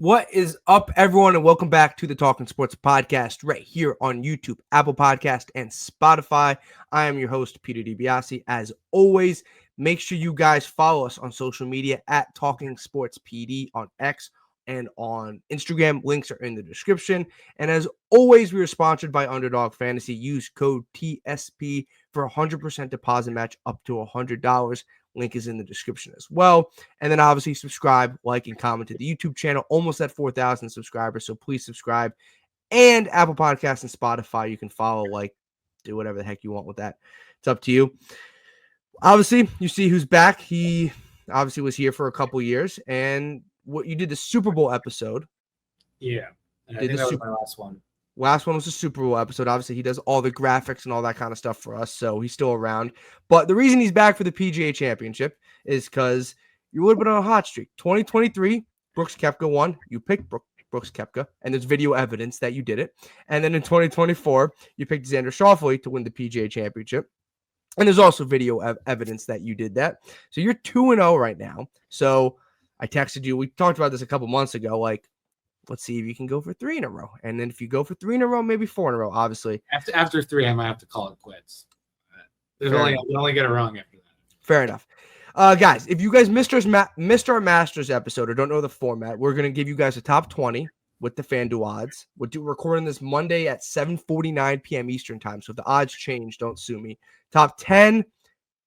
What is up, everyone, and welcome back to the Talking Sports Podcast right here on YouTube, Apple Podcast, and Spotify. I am your host, Peter DiBiasi. As always, make sure you guys follow us on social media at Talking Sports PD on X and on Instagram. Links are in the description. And as always, we are sponsored by Underdog Fantasy. Use code TSP for a 100% deposit match up to $100. Link is in the description as well. And then obviously subscribe, like, and comment to the YouTube channel. Almost at 4,000 subscribers, so please subscribe. And Apple Podcasts and Spotify, you can follow, like, do whatever the heck you want with that. It's up to you. Obviously, you see who's back. He obviously was here for a couple years. And what you did the Super Bowl episode. Yeah. I think that was my last one. Last one was a Super Bowl episode. Obviously, he does all the graphics and all that kind of stuff for us, so he's still around. But the reason he's back for the PGA Championship is because you're a little bit on a hot streak. 2023, Brooks Koepka won. You picked Brooks Koepka, and there's video evidence that you did it. And then in 2024, you picked Xander Schauffele to win the PGA Championship. And there's also video evidence that you did that. So you're 2-0 right now. So I texted you. We talked about this a couple months ago, like, let's see if you can go for 3 in a row. And then if you go for 3 in a row, maybe 4 in a row, obviously. After 3, I might have to call it quits. You only get it wrong after that. Fair enough. Guys, if you guys missed our Masters episode or don't know the format, we're going to give you guys a top 20 with the FanDuel odds. We're recording this Monday at 7:49 p.m. Eastern time. So if the odds change, don't sue me. Top 10,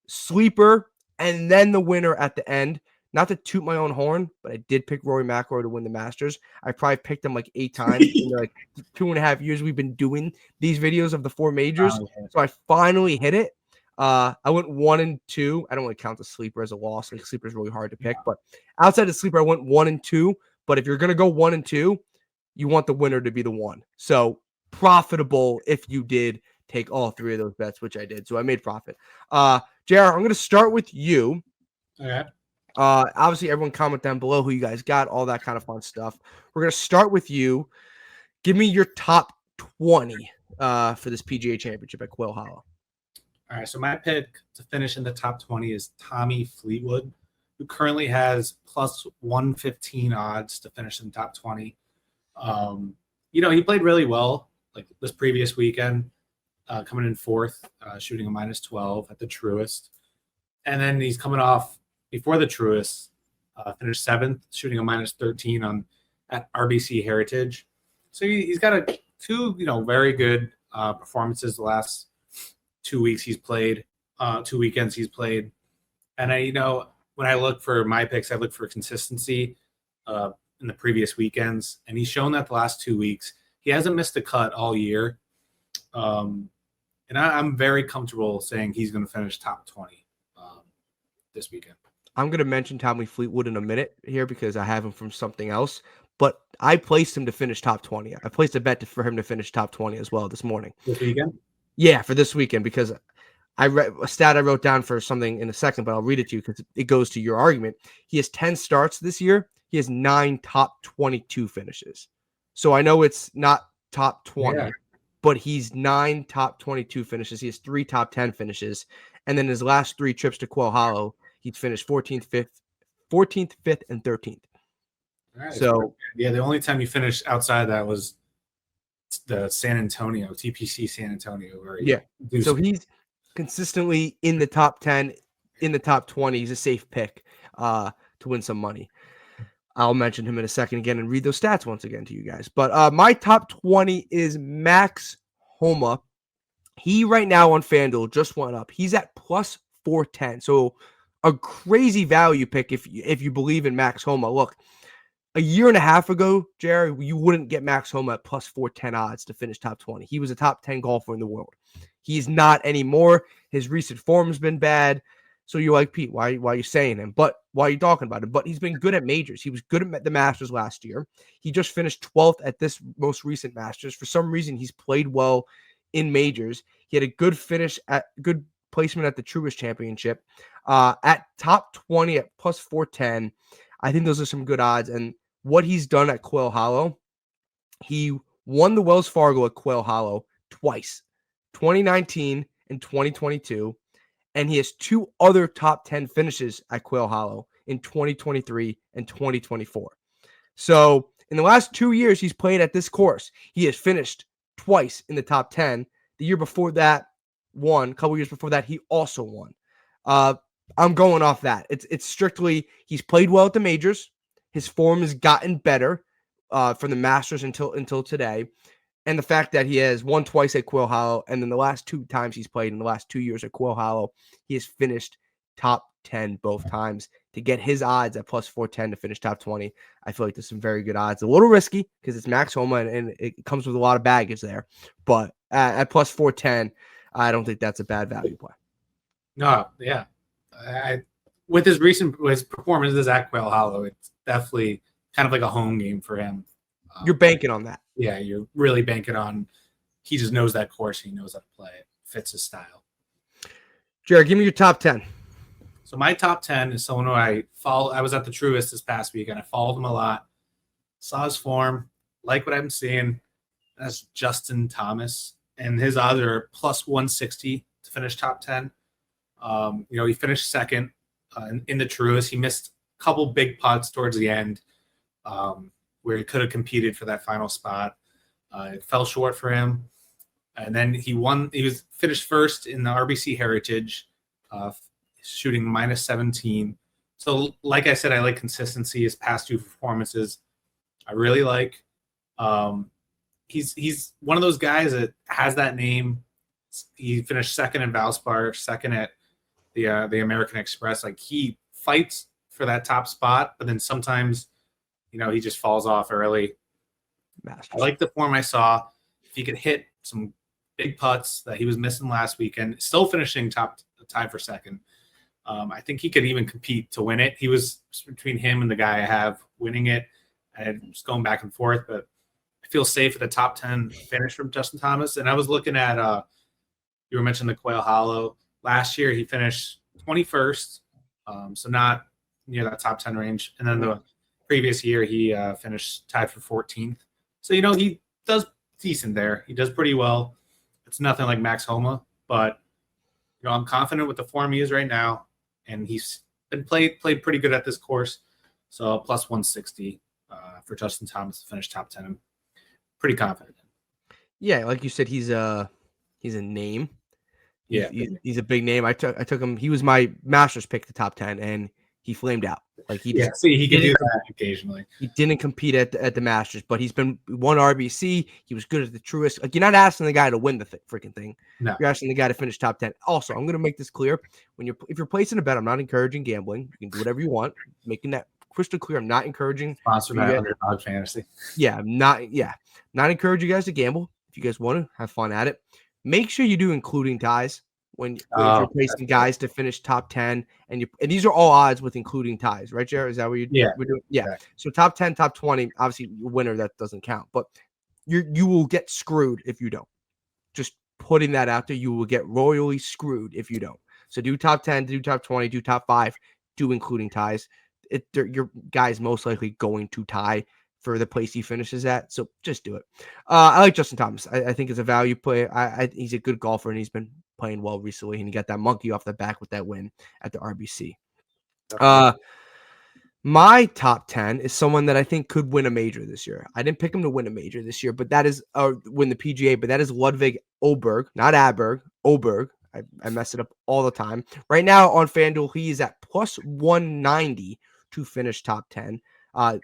sleeper, and then the winner at the end. Not to toot my own horn, but I did pick Rory McIlroy to win the Masters. I probably picked him like 8 times in like 2.5 years we've been doing these videos of the 4 majors. So I finally hit it. I went 1 and 2. I don't really count the sleeper as a loss. Like, sleeper is really hard to pick. But outside of sleeper, I went 1 and 2. But if you're going to go 1 and 2, you want the winner to be the 1. So profitable if you did take all 3 of those bets, which I did. So I made profit. JR, I'm going to start with you. Okay. Obviously, everyone comment down below who you guys got, all that kind of fun stuff. We're going to start with you. Give me your top 20 for this PGA Championship at Quail Hollow. All right, so my pick to finish in the top 20 is Tommy Fleetwood, who currently has plus 115 odds to finish in the top 20. He played really well like this previous weekend, coming in 4th, shooting a minus 12 at the Truist. And then he's coming off before the Truist, finished 7th, shooting a minus 13 at RBC Heritage. So he's got 2 very good performances the last 2 weeks he's played, 2 weekends he's played. And when I look for my picks, I look for consistency in the previous weekends, and he's shown that the last 2 weeks he hasn't missed a cut all year. And I'm very comfortable saying he's going to finish top 20 this weekend. I'm going to mention Tommy Fleetwood in a minute here because I have him from something else, but I placed him to finish top 20. I placed a bet for him to finish top 20 as well this morning. This weekend? Yeah, for this weekend, because I read a stat I wrote down for something in a second, but I'll read it to you because it goes to your argument. He has 10 starts this year. He has 9 top 22 finishes. So I know it's not top 20, but he's 9 top 22 finishes. He has 3 top 10 finishes. And then his last 3 trips to Quail Hollow, he'd finished 14th, 5th, and 13th. All right, so the only time you finished outside of that was the San Antonio, TPC San Antonio. So he's consistently in the top 10, in the top 20. He's a safe pick to win some money. I'll mention him in a second again and read those stats once again to you guys. But my top 20 is Max Homa. He right now on FanDuel just went up. He's at plus 410. So a crazy value pick if you believe in Max Homa. Look, a year and a half ago, Jerry, you wouldn't get Max Homa at plus 410 odds to finish top 20. He was a top 10 golfer in the world. He's not anymore. His recent form has been bad. So you're like, Pete, why are you saying him? But why are you talking about him? But he's been good at majors. He was good at the Masters last year. He just finished 12th at this most recent Masters. For some reason, he's played well in majors. He had a good finish good placement at the Truist Championship. At top 20 at plus 410. I think those are some good odds. And what he's done at Quail Hollow, he won the Wells Fargo at Quail Hollow twice, 2019 and 2022. And he has 2 other top 10 finishes at Quail Hollow in 2023 and 2024. So In the last 2 years he's played at this course, he has finished twice in the top 10. The year before that, won. A couple years before that, he also won. I'm going off that. It's strictly he's played well at the majors. His form has gotten better from the Masters until today. And the fact that he has won twice at Quail Hollow, and then the last 2 times he's played in the last 2 years at Quail Hollow, he has finished top 10 both times. To get his odds at plus 410 to finish top 20, I feel like there's some very good odds. A little risky because it's Max Homa and it comes with a lot of baggage there. But at plus 410, I don't think that's a bad value play. No, yeah. With his performances at Quail Hollow, it's definitely kind of like a home game for him. You're banking on that. Yeah, you're really banking on he just knows that course. He knows how to play it. Fits his style. Jared, give me your top 10. So my top 10 is someone who I follow. I was at the Truist this past week, and I followed him a lot. Saw his form, like what I'm seeing. That's Justin Thomas, and his odds are plus 160 to finish top 10. He finished second in the Truist. He missed a couple big putts towards the end where he could have competed for that final spot. It fell short for him. And then he won. He was finished first in the RBC Heritage, shooting minus 17. So, like I said, I like consistency. His past 2 performances, I really like. He's one of those guys that has that name. He finished second in Valspar, second at the American Express. Like, he fights for that top spot, but then sometimes, he just falls off early. Masters. I like the form I saw. If he could hit some big putts that he was missing last weekend, still finishing tied for second. I think he could even compete to win it. He was between him and the guy I have winning it, and just going back and forth. But I feel safe at the top 10 finish from Justin Thomas. And I was looking at you were mentioning the Quail Hollow. Last year he finished 21st, so not near that top 10 range. And then the previous year he finished tied for 14th. So he does decent there. He does pretty well. It's nothing like Max Homa, but I'm confident with the form he is right now. And he's been played pretty good at this course. So plus 160 for Justin Thomas to finish top 10. I'm pretty confident. Yeah, like you said, he's a name. Yeah, he's a big name. I took him. He was my Masters pick to top 10, and he flamed out. Like he can do that occasionally. He didn't compete at the Masters, but he's been won RBC. He was good at the Truist. Like, you're not asking the guy to win the freaking thing. No. You're asking the guy to finish top 10. Also, I'm going to make this clear: if you're placing a bet, I'm not encouraging gambling. You can do whatever you want. Making that crystal clear. I'm not encouring. Sponsored by Underdog Fantasy. Yeah, I'm not encouraging you guys to gamble. If you guys want to have fun at it, make sure you do including ties. If you're placing guys to finish top 10, and these are all odds with including ties, right, Jared? Is that what we're doing? Yeah. Exactly. So top 10, top 20, obviously winner, that doesn't count, but you will get screwed if you don't. Just putting that out there, you will get royally screwed if you don't. So do top 10, do top 20, do top 5, do including ties. Your guy's most likely going to tie for the place he finishes at, so just do it. I like Justin Thomas. I think it's a value play. He's a good golfer, and he's been playing well recently, and he got that monkey off the back with that win at the RBC. My top 10 is someone that I think could win a major this year. I didn't pick him to win a major this year, but that is win the PGA, but that is Ludwig Åberg, not Aberg, Åberg. I mess it up all the time. Right now on FanDuel, he is at plus 190 to finish top 10.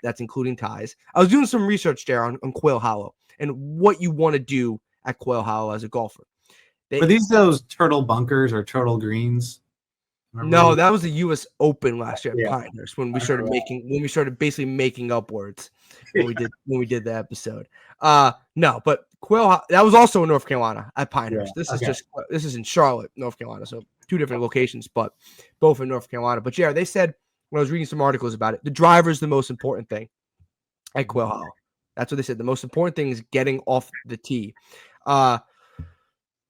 That's including ties. I was doing some research there on Quail Hollow and what you want to do at Quail Hollow as a golfer. Were these those turtle bunkers or turtle greens? No, that was the U.S. Open last year at Pinehurst when we started basically making up words when we did the episode. No, but Quail, that was also in North Carolina at Pinehurst. This is in Charlotte, North Carolina, so 2 different locations, but both in North Carolina. But yeah, they said when I was reading some articles about it, the driver is the most important thing at Quail Hollow. That's what they said. The most important thing is getting off the tee.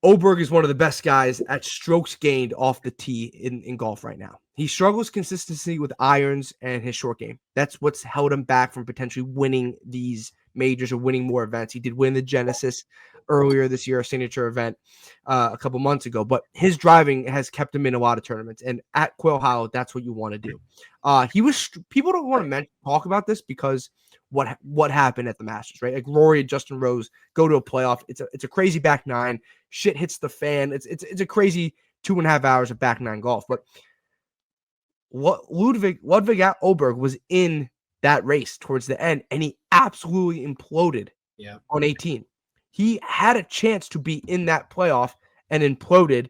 Åberg is one of the best guys at strokes gained off the tee in golf right now. He struggles consistency with irons and his short game. That's what's held him back from potentially winning these majors or winning more events. He did win the Genesis earlier this year, a signature event a couple months ago. But his driving has kept him in a lot of tournaments, and at Quail Hollow, that's what you want to do. People don't want to talk about this because what happened at the Masters, right? Like Rory and Justin Rose go to a playoff. It's a crazy back nine. Shit hits the fan. It's a crazy 2.5 hours of back nine golf. But Ludwig Oberg was in that race towards the end, and he absolutely imploded on 18. He had a chance to be in that playoff and imploded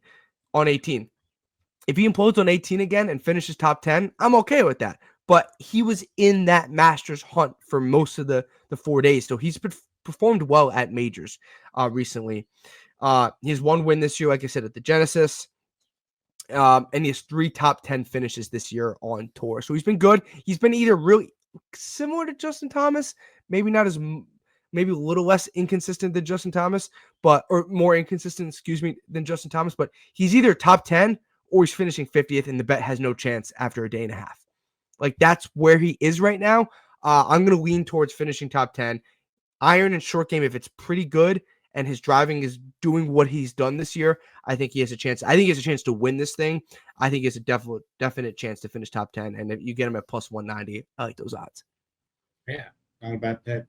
on 18. If he implodes on 18 again and finishes top 10, I'm okay with that. But he was in that Masters hunt for most of the 4 days, so he's performed well at majors recently. He has one win this year, like I said, at the Genesis. And he has 3 top 10 finishes this year on tour. So he's been good. He's been either really similar to Justin Thomas, maybe not as, maybe a little less inconsistent than Justin Thomas, or more inconsistent, than Justin Thomas, but he's either top 10 or he's finishing 50th and the bet has no chance after a day and a half. Like that's where he is right now. I'm going to lean towards finishing top 10. Iron and short game, if it's pretty good and his driving is doing what he's done this year, I think he has a chance. I think he has a chance to win this thing. I think he has a definite chance to finish top 10. And if you get him at plus 190, I like those odds. Yeah, not a bad pick.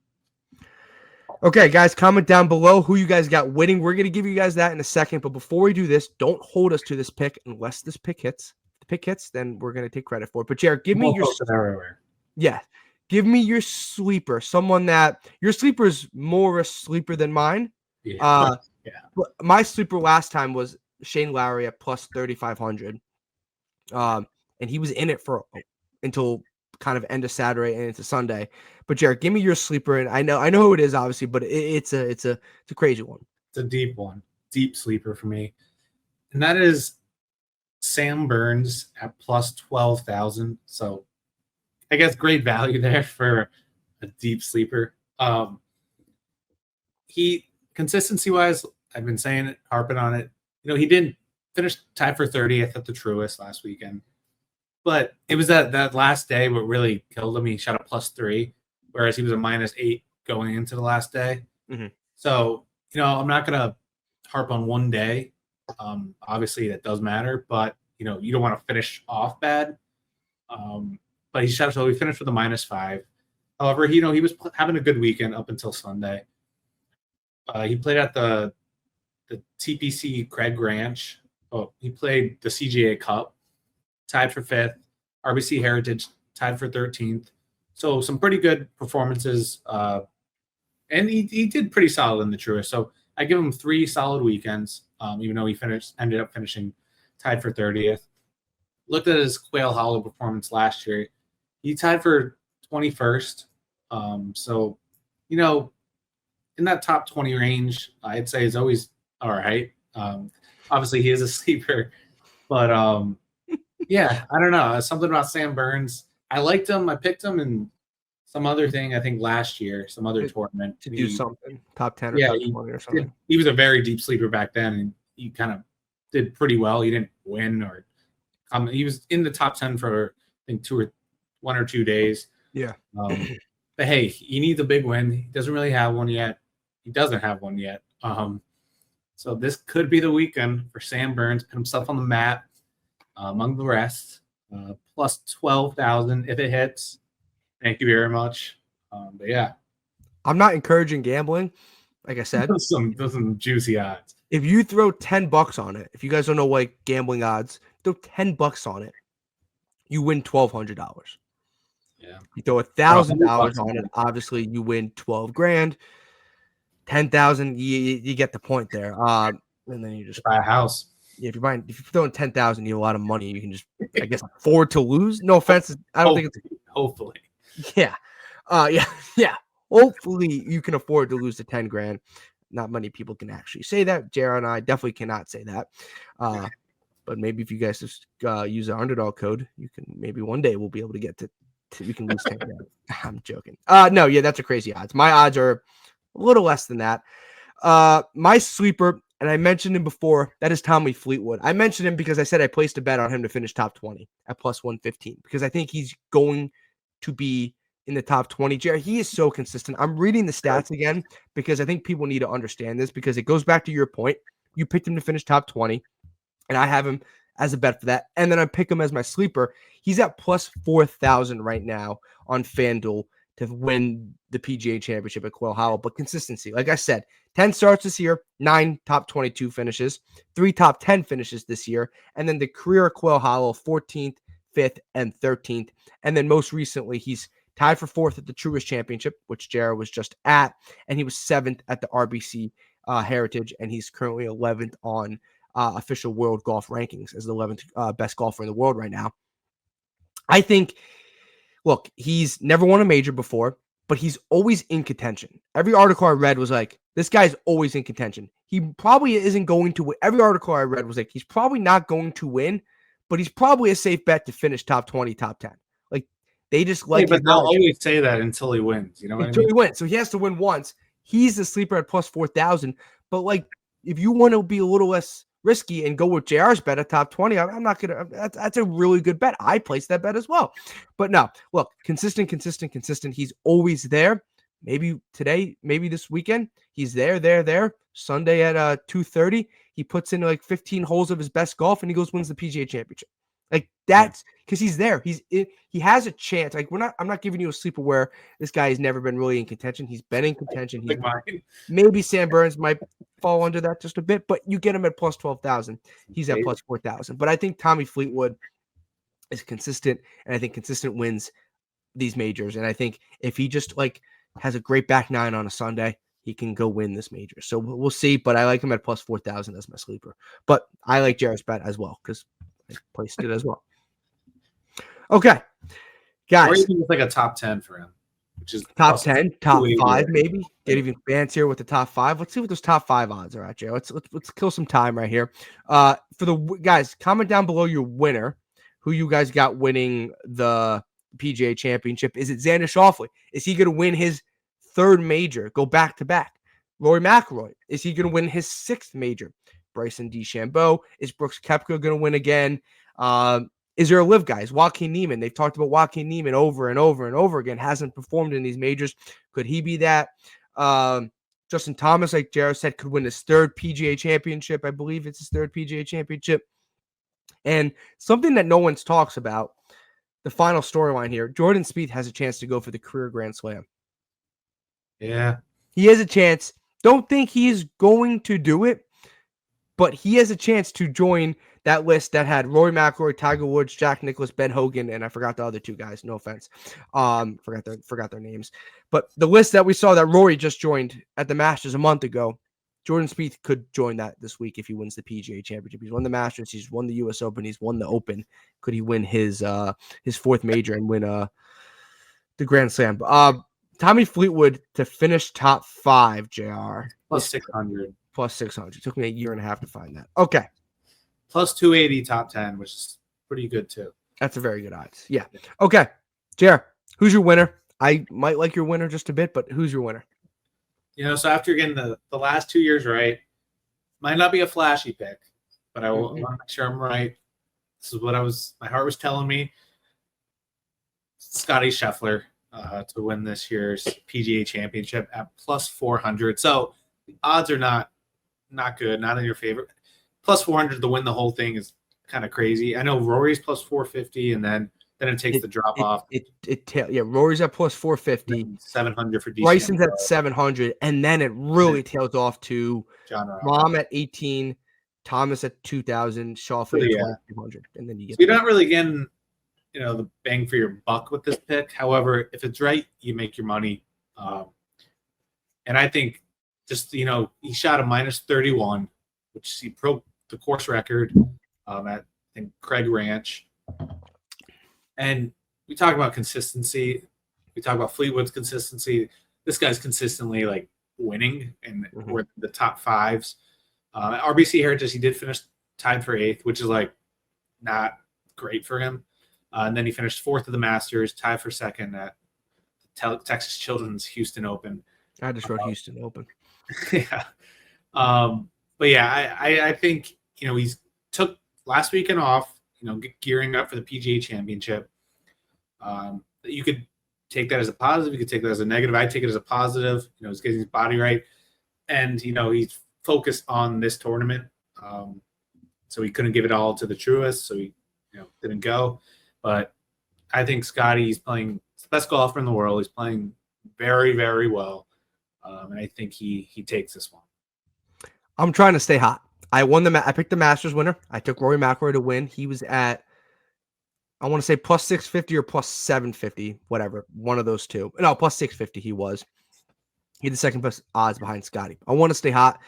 Okay, guys, comment down below who you guys got winning. We're going to give you guys that in a second. But before we do this, don't hold us to this pick unless this pick hits. If the pick hits, then we're going to take credit for it. But Jared, give me your everywhere. Yeah. Give me your sleeper. Someone that your sleeper is more a sleeper than mine. Yeah. My sleeper last time was Shane Lowry at plus 3,500. And he was in it until kind of end of Saturday and into Sunday. But Jared, give me your sleeper, and I know who it is, obviously, but it's a crazy one. It's a deep one, deep sleeper for me, and that is Sam Burns at plus 12,000. So I guess great value there for a deep sleeper. He consistency wise, I've been saying it, harping on it. He didn't finish tied for 30th at the Truist last weekend. But it was that last day what really killed him. He shot a +3, whereas he was a -8 going into the last day. Mm-hmm. So, I'm not going to harp on one day. Obviously, that does matter, but, you don't want to finish off bad. But he finished with a -5. However, he was having a good weekend up until Sunday. He played at the TPC Craig Ranch. He played the CGA Cup. Tied for 5th, RBC Heritage tied for 13th. So some pretty good performances. And he did pretty solid in the Truist. So I give him 3 solid weekends, even though he ended up finishing tied for 30th. Looked at his Quail Hollow performance last year. He tied for 21st. So, in that top 20 range, I'd say is always all right. Obviously, he is a sleeper. But, yeah, I don't know. Something about Sam Burns. I liked him. I picked him in some other thing, I think, last year, some other tournament. To do something, top 10 or top 20 or something. He was a very deep sleeper back then, and he kind of did pretty well. He didn't win or he was in the top 10 for, I think, 1 or 2 days. Yeah. But, hey, he needs a big win. He doesn't really have one yet. He doesn't have one yet. So this could be the weekend for Sam Burns. Put himself on the map. Among the rest, plus 12,000 if it hits. Thank you very much. But yeah, I'm not encouraging gambling. Like I said, those some juicy odds. If you throw $10 on it, if you guys don't know like gambling odds, throw $10 on it, you win $1,200. Yeah. You throw $1,000 on it, obviously you win 12 grand. 10,000, you get the point there. And then you just buy a house. Yeah, if you're throwing 10,000, you have a lot of money. You can just, I guess, afford to lose. No offense, I don't think it's hopefully. Yeah, yeah. Hopefully, you can afford to lose the 10 grand. Not many people can actually say that. Jared and I definitely cannot say that. But maybe if you guys just use the underdog code, you can maybe one day we'll be able to get to you can lose 10 grand. I'm joking. No, yeah, that's a crazy odds. My odds are a little less than that. My sleeper. And I mentioned him before. That is Tommy Fleetwood. I mentioned him because I said I placed a bet on him to finish top 20 at plus 115 because I think he's going to be in the top 20. Jared, he is so consistent. I'm reading the stats again because I think people need to understand this because it goes back to your point. You picked him to finish top 20, and I have him as a bet for that. And then I pick him as my sleeper. He's at plus 4,000 right now on FanDuel to win the PGA Championship at Quail Hollow. But consistency, like I said, 10 starts this year, 9 top 22 finishes, 3 top 10 finishes this year, and then the career at Quail Hollow, 14th, 5th, and 13th. And then most recently, he's tied for 4th at the Truist Championship, which Jared was just at, and he was 7th at the RBC Heritage, and he's currently 11th on official world golf rankings as the 11th best golfer in the world right now. I think, look, he's never won a major before, but he's always in contention. Every article I read was like, this guy's always in contention. He probably isn't going to win. Every article I read was like, he's probably not going to win, but he's probably a safe bet to finish top 20, top 10. Like, they just like but they'll always say that until he wins. You know what I mean? Until he wins. So he has to win once. He's the sleeper at plus 4,000. But, like, if you want to be a little less risky and go with JR's bet at top 20, I'm not going to. That's a really good bet. I placed that bet as well. But no, look, consistent. He's always there. Maybe today, maybe this weekend, he's there. Sunday at 2:30, he puts in like 15 holes of his best golf and he goes wins the PGA Championship. Like that's because he's there. He has a chance. Like I'm not giving you a sleeper where this guy has never been really in contention. He's been in contention. Maybe Sam Burns might fall under that just a bit, but you get him at plus 12,000. He's at plus 4,000. But I think Tommy Fleetwood is consistent, and I think consistent wins these majors. And I think if he just like has a great back nine on a Sunday, he can go win this major. So we'll see. But I like him at plus 4,000 as my sleeper. But I like Jared's bet as well because I placed it as well. Okay, guys. Or even like a top 10 for him, which is top 10, top 5, maybe. Get even fancy here with the top 5. Let's see what those top 5 odds are at, Jared. Let's kill some time right here. For the guys, comment down below your winner, who you guys got winning the PGA Championship. Is it Xander Schauffele? Is he going to win his 3rd major? Go back to back. Rory McIlroy. Is he going to win his 6th major? Bryson DeChambeau. Is Brooks Koepka going to win again? Is there a live guys? Joaquin Niemann. They've talked about Joaquin Niemann over and over again. Hasn't performed in these majors. Could he be that? Justin Thomas, like Jared said, could win his 3rd PGA Championship. I believe it's his 3rd PGA Championship. And something that no one talks about, the final storyline here, Jordan Spieth has a chance to go for the career Grand Slam. Yeah. He has a chance. Don't think he is going to do it, but he has a chance to join that list that had Rory McIlroy, Tiger Woods, Jack Nicklaus, Ben Hogan, and I forgot the other 2 guys. No offense. Forgot their names. But the list that we saw that Rory just joined at the Masters a month ago, Jordan Spieth could join that this week if he wins the PGA Championship. He's won the Masters. He's won the U.S. Open. He's won the Open. Could he win his 4th major and win the Grand Slam? Tommy Fleetwood to finish top 5, JR. Plus 600. Plus 600. It took me a year and a half to find that. Okay. Plus 280 top 10, which is pretty good too. That's a very good odds. Yeah. Okay. JR, who's your winner? I might like your winner just a bit, but who's your winner? So after getting the last 2 years right, might not be a flashy pick, but I want to make sure I'm right. This is what my heart was telling me. Scotty Scheffler to win this year's PGA Championship at plus 400. So the odds are not good, not in your favor. Plus 400 to win the whole thing is kind of crazy. I know Rory's plus 450, and then it takes the drop off. Rory's at plus 450. 700 for DC. Bryson's at 700, and then it really tails off to John Rahm at 18, Thomas at 2,000, Schauffele at 2,200, and then you get. So you're not really getting, the bang for your buck with this pick. However, if it's right, you make your money. And I think just he shot a minus 31, which he broke the course record at I think Craig Ranch. And we talk about consistency. We talk about Fleetwood's consistency. This guy's consistently like winning, and we're the top 5s. RBC Heritage, he did finish tied for 8th, which is like not great for him. And then he finished 4th of the Masters, tied for 2nd at Texas Children's Houston Open. I just wrote Houston Open. Yeah. But yeah, I think, he's took last weekend off, gearing up for the PGA Championship. You could take that as a positive. You could take that as a negative. I take it as a positive. He's getting his body right, and he's focused on this tournament. So he couldn't give it all to the Truist, so he didn't go. But I think Scotty's playing the best golfer in the world. He's playing very, very well, and I think he takes this one. I'm trying to stay hot. I picked the Masters winner. I took Rory McIlroy to win. He was at, I want to say plus 650 or plus 750, whatever. One of those two. No, plus 650 he was. He had the second best odds behind Scotty. I want to stay hot.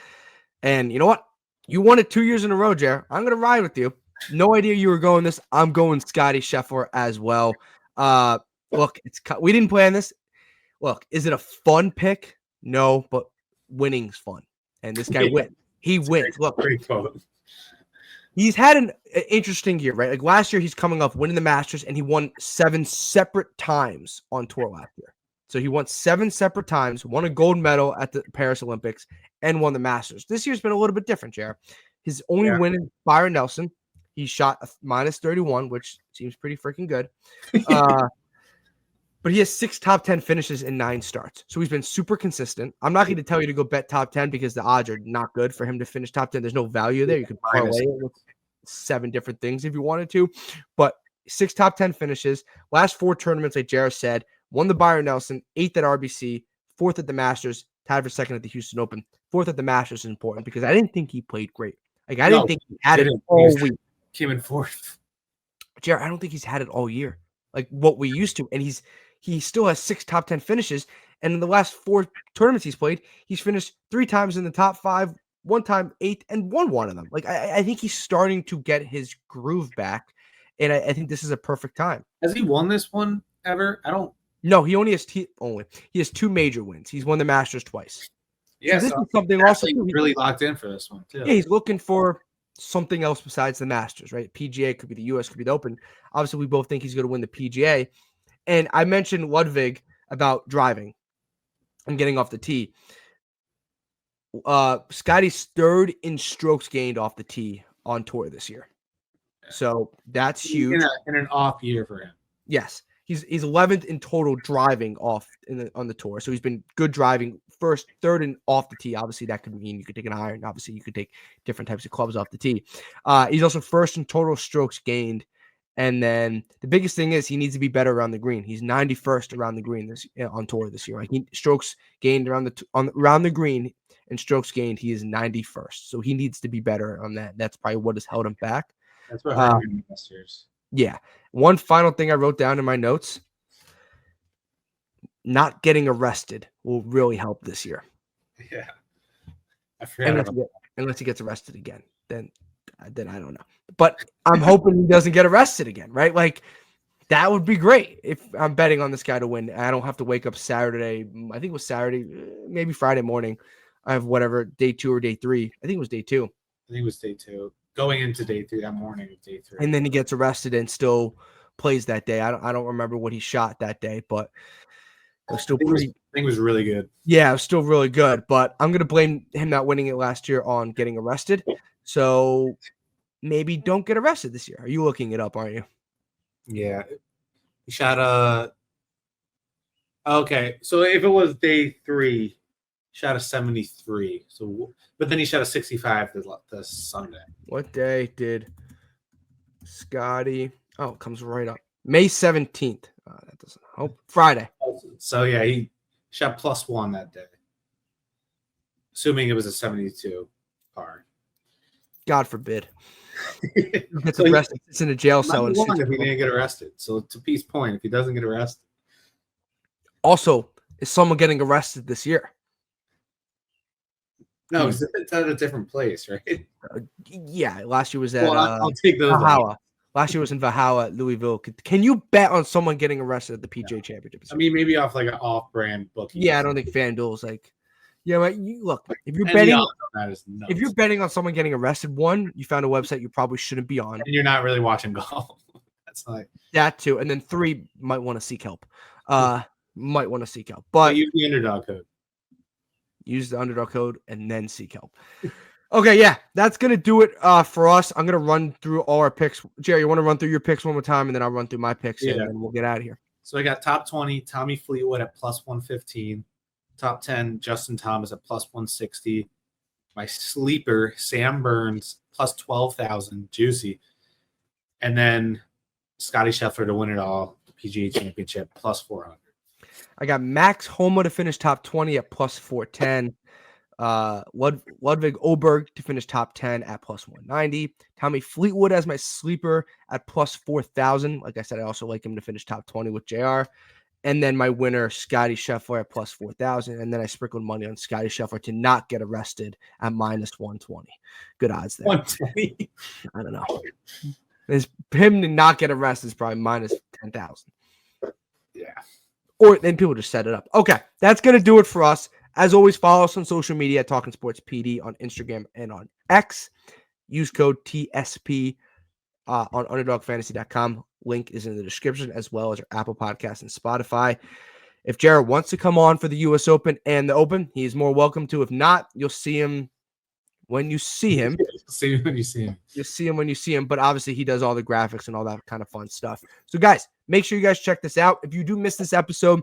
And you know what? You won it 2 years in a row, Jer. I'm going to ride with you. No idea you were going this. I'm going Scotty Scheffler as well. Look, we didn't plan this. Look, is it a fun pick? No, but winning's fun. And this guy wins. He wins. Look, he's had an interesting year, right? Like last year, he's coming off winning the Masters, and he won 7 separate times on tour last year. So he won 7 separate times, won a gold medal at the Paris Olympics, and won the Masters. This year's been a little bit different, Jared. His only win is Byron Nelson. He shot a minus 31, which seems pretty freaking good. But he has 6 top 10 finishes in 9 starts. So he's been super consistent. I'm not going to tell you to go bet top 10 because the odds are not good for him to finish top 10. There's no value there. You could parlay it with 7 different things if you wanted to. But 6 top 10 finishes. Last 4 tournaments, like Jared said, won the Byron Nelson, 8th at RBC, 4th at the Masters, tied for 2nd at the Houston Open. 4th at the Masters is important because I didn't think he played great. Like I didn't think he had it all week. Came in 4th. Jared, I don't think he's had it all year. Like what we used to. And he still has 6 top 10 finishes. And in the last 4 tournaments he's played, he's finished 3 times in the top 5, 1 time 8th, and won one of them. Like I think he's starting to get his groove back. And I think this is a perfect time. Has he won this one ever? No, he only has he has 2 major wins. He's won the Masters twice. Yeah, so this is something also really locked in for this one too. Yeah, he's looking for something else besides the Masters, right? PGA could be the US, could be the Open. Obviously, we both think he's going to win the PGA. And I mentioned Ludwig about driving and getting off the tee. Scotty's 3rd in strokes gained off the tee on tour this year. So that's huge. In an off year for him. Yes. He's 11th in total driving off on the tour. So he's been good driving. 1st, 3rd, and off the tee. Obviously, that could mean you could take an iron. Obviously, you could take different types of clubs off the tee. He's also 1st in total strokes gained. And then the biggest thing is he needs to be better around the green. He's 91st around the green on tour this year. Like strokes gained around the green and strokes gained, he is 91st. So he needs to be better on that. That's probably what has held him back. That's what happened in the Masters. Yeah. One final thing I wrote down in my notes. Not getting arrested will really help this year. Yeah. I forgot unless he gets arrested again. Then I don't know. But I'm hoping he doesn't get arrested again, right? Like that would be great if I'm betting on this guy to win. I don't have to wake up Saturday. I think it was Saturday, maybe Friday morning. I have whatever, day 2 or day 3. I think it was day 2. I think it was day 2. Going into day 3, that morning of day 3. And then he gets arrested and still plays that day. I don't remember what he shot that day, but it was still pretty. I think it was really good. Yeah, it was still really good. But I'm gonna blame him not winning it last year on getting arrested. So maybe don't get arrested this year. Are you looking it up, aren't you? Yeah. He shot okay. So if it was day 3, shot a 73. So, but then he shot a 65 this Sunday. What day did Scotty? Oh, it comes right up. May 17th. That doesn't help. Friday. So yeah, he shot +1 that day. Assuming it was a 72 par. God forbid. Gets arrested. It's in a jail cell. If he didn't get arrested. So to Pete's point, if he doesn't get arrested. Also, is someone getting arrested this year? No, it's at a different place, right? Yeah, last year was at I'll take those Valhalla. Last year was in Valhalla at Louisville. Can you bet on someone getting arrested at the PGA Championship? I mean, maybe off like an off-brand bookie. Yeah, I don't think FanDuel's like. Yeah, but look, if you're betting on someone getting arrested, one, you found a website you probably shouldn't be on, and you're not really watching golf. That's like that too. And then 3, might want to seek help. Might want to seek help, but use the underdog code. Use the underdog code and then seek help. Okay, yeah, that's going to do it for us. I'm going to run through all our picks. Jerry, you want to run through your picks one more time, and then I'll run through my picks, and then we'll get out of here. So I got top 20, Tommy Fleetwood at plus 115. Top 10, Justin Thomas at plus 160. My sleeper, Sam Burns, plus 12,000, juicy. And then Scotty Scheffler to win it all, PGA Championship, plus 400. I got Max Homa to finish top 20 at plus 410. Ludwig Oberg to finish top 10 at plus 190. Tommy Fleetwood as my sleeper at plus 4,000. Like I said, I also like him to finish top 20 with JR. And then my winner, Scotty Scheffler at plus 4,000. And then I sprinkled money on Scotty Scheffler to not get arrested at minus 120. Good odds there. 120. I don't know. Him to not get arrested is probably minus 10,000. Yeah. Or then people just set it up. Okay, that's going to do it for us. As always, follow us on social media at Talking Sports PD on Instagram and on X. Use code TSP on UnderdogFantasy.com. Link is in the description, as well as our Apple Podcasts and Spotify. If Jared wants to come on for the U.S. Open and the Open, he is more welcome to. If not, you'll see him when you see him. See him when you see him. You'll see him when you see him, but obviously he does all the graphics and all that kind of fun stuff. So, guys, make sure you guys check this out. If you do miss this episode,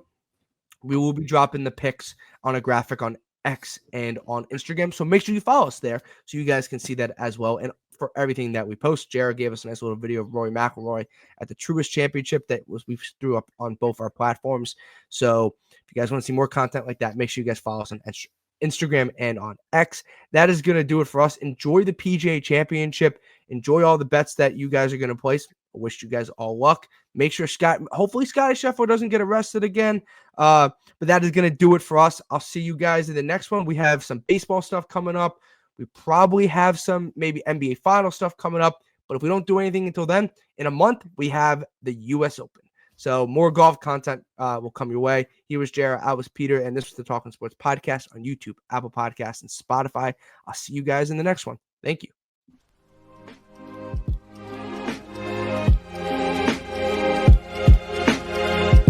we will be dropping the picks on a graphic on X and on Instagram. So make sure you follow us there so you guys can see that as well. And for everything that we post, Jared gave us a nice little video of Rory McIlroy at the Truist Championship that we threw up on both our platforms. So if you guys want to see more content like that, make sure you guys follow us on Instagram and on X. That is going to do it for us. Enjoy the PGA Championship. Enjoy all the bets that you guys are going to place. I wish you guys all luck. Make sure hopefully Scotty Scheffler doesn't get arrested again. But that is going to do it for us. I'll see you guys in the next one. We have some baseball stuff coming up. We probably have some maybe NBA final stuff coming up. But if we don't do anything until then, in a month, we have the U.S. Open. So more golf content will come your way. He was Jared. I was Peter. And this was the Talking Sports Podcast on YouTube, Apple Podcasts, and Spotify. I'll see you guys in the next one. Thank you.